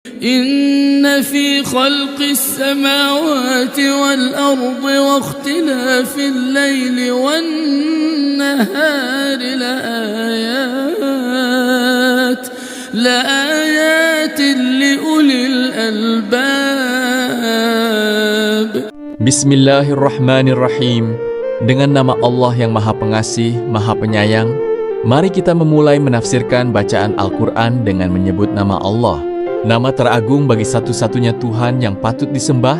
إن في خلق السماوات والأرض واختلاف الليل والنهار لآيات لأولي الألباب. Bismillahirrahmanirrahim. Dengan nama Allah yang Maha Pengasih, Maha Penyayang, mari kita memulai menafsirkan bacaan Al-Quran dengan menyebut nama Allah, nama teragung bagi satu-satunya Tuhan yang patut disembah,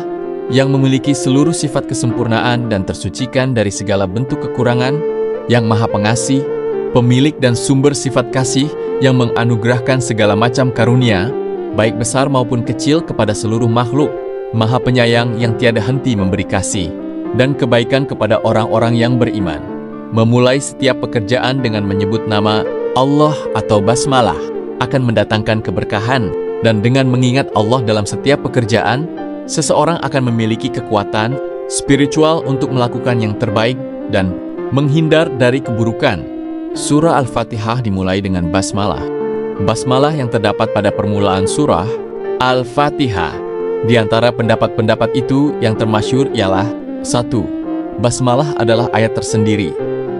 yang memiliki seluruh sifat kesempurnaan dan tersucikan dari segala bentuk kekurangan, yang Maha Pengasih, pemilik dan sumber sifat kasih yang menganugerahkan segala macam karunia, baik besar maupun kecil kepada seluruh makhluk, Maha Penyayang yang tiada henti memberi kasih dan kebaikan kepada orang-orang yang beriman. Memulai setiap pekerjaan dengan menyebut nama Allah atau basmalah akan mendatangkan keberkahan, dan dengan mengingat Allah dalam setiap pekerjaan, seseorang akan memiliki kekuatan spiritual untuk melakukan yang terbaik dan menghindar dari keburukan. Surah Al-Fatihah dimulai dengan basmalah. Basmalah yang terdapat pada permulaan surah Al-Fatihah. Di antara pendapat-pendapat itu yang termasyhur ialah 1. Basmalah adalah ayat tersendiri.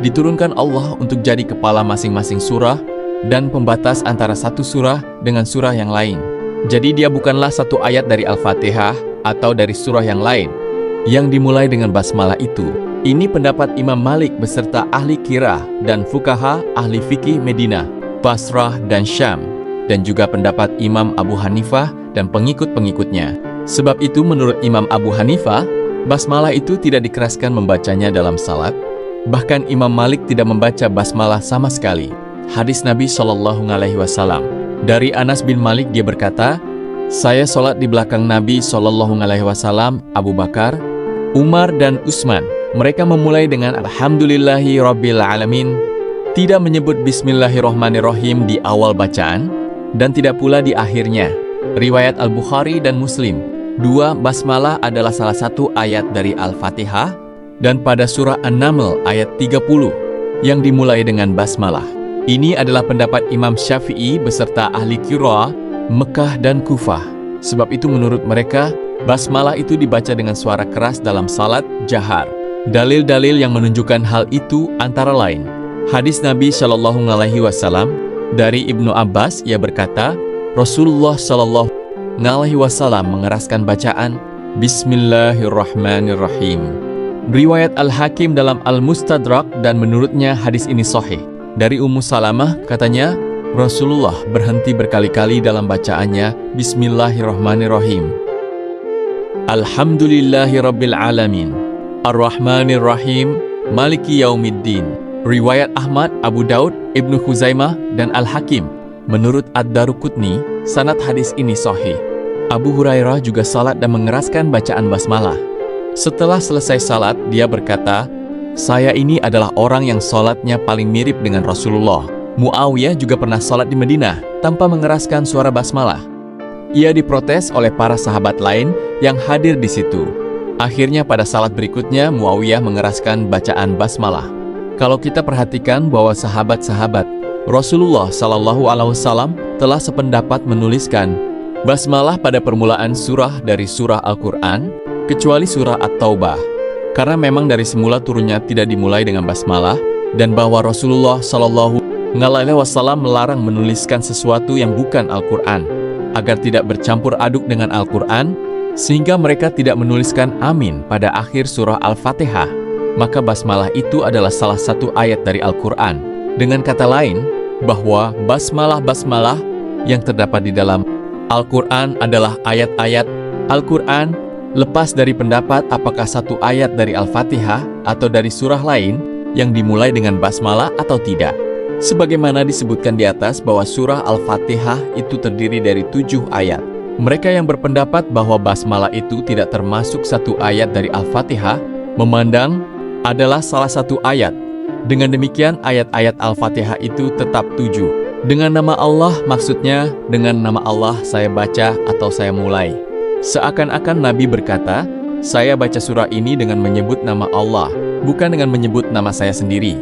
Diturunkan Allah untuk jadi kepala masing-masing surah dan pembatas antara satu surah dengan surah yang lain. Jadi dia bukanlah satu ayat dari Al-Fatihah atau dari surah yang lain yang dimulai dengan basmalah itu. Ini pendapat Imam Malik beserta ahli qiraah dan fuqaha ahli fikih Madinah, Basrah dan Syam, dan juga pendapat Imam Abu Hanifah dan pengikut-pengikutnya. Sebab itu menurut Imam Abu Hanifah, basmalah itu tidak dikeraskan membacanya dalam salat. Bahkan Imam Malik tidak membaca basmalah sama sekali. Hadis Nabi SAW. Dari Anas bin Malik dia berkata, saya sholat di belakang Nabi SAW, Abu Bakar, Umar dan Utsman. Mereka memulai dengan Alhamdulillahi Rabbil Alamin, tidak menyebut Bismillahirrahmanirrahim di awal bacaan, dan tidak pula di akhirnya. Riwayat Al-Bukhari dan Muslim. 2. Basmalah adalah salah satu ayat dari Al-Fatihah, dan pada surah An-Naml ayat 30 yang dimulai dengan basmalah. Ini adalah pendapat Imam Syafi'i beserta ahli qiraah Mekah dan Kufah. Sebab itu menurut mereka, basmalah itu dibaca dengan suara keras dalam salat jahar. Dalil-dalil yang menunjukkan hal itu antara lain hadis Nabi SAW dari Ibnu Abbas. Ia berkata, Rasulullah SAW mengeraskan bacaan Bismillahirrahmanirrahim. Riwayat Al-Hakim dalam Al-Mustadrak, dan menurutnya hadis ini sahih. Dari Ummu Salamah katanya, Rasulullah berhenti berkali-kali dalam bacaannya Bismillahirrahmanirrahim. Alhamdulillahi Rabbil Alamin, Ar-Rahmanirrahim, Maliki Yaumiddin. Riwayat Ahmad, Abu Daud, Ibnu Khuzaimah, dan Al-Hakim. Menurut Ad-Daruqutni, sanad hadis ini sahih. Abu Hurairah juga salat dan mengeraskan bacaan basmalah. Setelah selesai salat, dia berkata, saya ini adalah orang yang salatnya paling mirip dengan Rasulullah. Muawiyah juga pernah salat di Madinah tanpa mengeraskan suara basmalah. Ia diprotes oleh para sahabat lain yang hadir di situ. Akhirnya pada salat berikutnya, Muawiyah mengeraskan bacaan basmalah. Kalau kita perhatikan bahwa sahabat-sahabat Rasulullah SAW telah sependapat menuliskan basmalah pada permulaan surah dari surah Al-Quran, kecuali surah At-Taubah. Karena memang dari semula turunnya tidak dimulai dengan basmalah, dan bahwa Rasulullah SAW melarang menuliskan sesuatu yang bukan Al-Quran, agar tidak bercampur aduk dengan Al-Quran, sehingga mereka tidak menuliskan amin pada akhir surah Al-Fatihah. Maka basmalah itu adalah salah satu ayat dari Al-Quran. Dengan kata lain, bahwa basmalah-basmalah yang terdapat di dalam Al-Quran adalah ayat-ayat Al-Quran, lepas dari pendapat apakah satu ayat dari Al-Fatihah atau dari surah lain yang dimulai dengan basmalah atau tidak. Sebagaimana disebutkan di atas bahwa surah Al-Fatihah itu terdiri dari 7 ayat. Mereka yang berpendapat bahwa basmalah itu tidak termasuk satu ayat dari Al-Fatihah memandang adalah salah satu ayat. Dengan demikian, ayat-ayat Al-Fatihah itu tetap 7. Dengan nama Allah, maksudnya dengan nama Allah saya baca atau saya mulai. Seakan-akan Nabi berkata, saya baca surah ini dengan menyebut nama Allah, bukan dengan menyebut nama saya sendiri.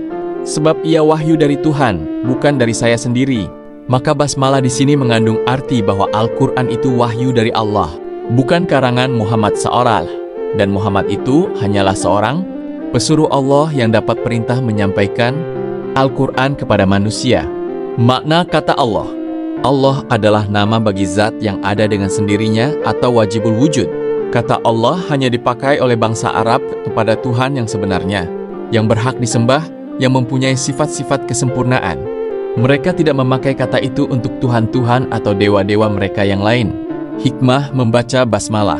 Sebab ia wahyu dari Tuhan, bukan dari saya sendiri. Maka basmalah di sini mengandung arti bahwa Al-Quran itu wahyu dari Allah, bukan karangan Muhammad seorang. Dan Muhammad itu hanyalah seorang pesuruh Allah yang dapat perintah menyampaikan Al-Quran kepada manusia. Makna kata Allah. Allah adalah nama bagi zat yang ada dengan sendirinya atau wajibul wujud. Kata Allah hanya dipakai oleh bangsa Arab kepada Tuhan yang sebenarnya, yang berhak disembah, yang mempunyai sifat-sifat kesempurnaan. Mereka tidak memakai kata itu untuk Tuhan-Tuhan atau dewa-dewa mereka yang lain. Hikmah membaca basmalah.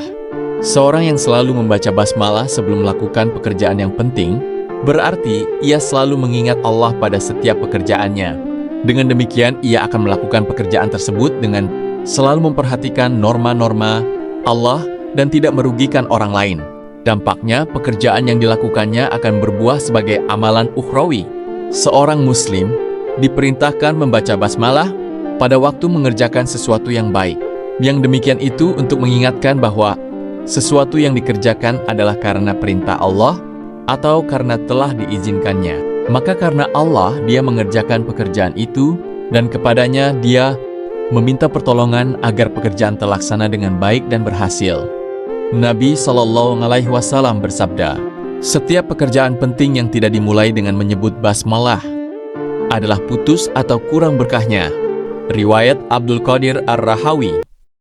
Seorang yang selalu membaca basmalah sebelum melakukan pekerjaan yang penting, berarti ia selalu mengingat Allah pada setiap pekerjaannya. Dengan demikian, ia akan melakukan pekerjaan tersebut dengan selalu memperhatikan norma-norma Allah dan tidak merugikan orang lain. Dampaknya, pekerjaan yang dilakukannya akan berbuah sebagai amalan ukhrawi. Seorang Muslim diperintahkan membaca basmalah pada waktu mengerjakan sesuatu yang baik. Yang demikian itu untuk mengingatkan bahwa sesuatu yang dikerjakan adalah karena perintah Allah atau karena telah diizinkannya. Maka karena Allah dia mengerjakan pekerjaan itu dan kepadanya dia meminta pertolongan agar pekerjaan terlaksana dengan baik dan berhasil. Nabi SAW bersabda, setiap pekerjaan penting yang tidak dimulai dengan menyebut basmalah adalah putus atau kurang berkahnya. Riwayat Abdul Qadir Ar-Rahawi.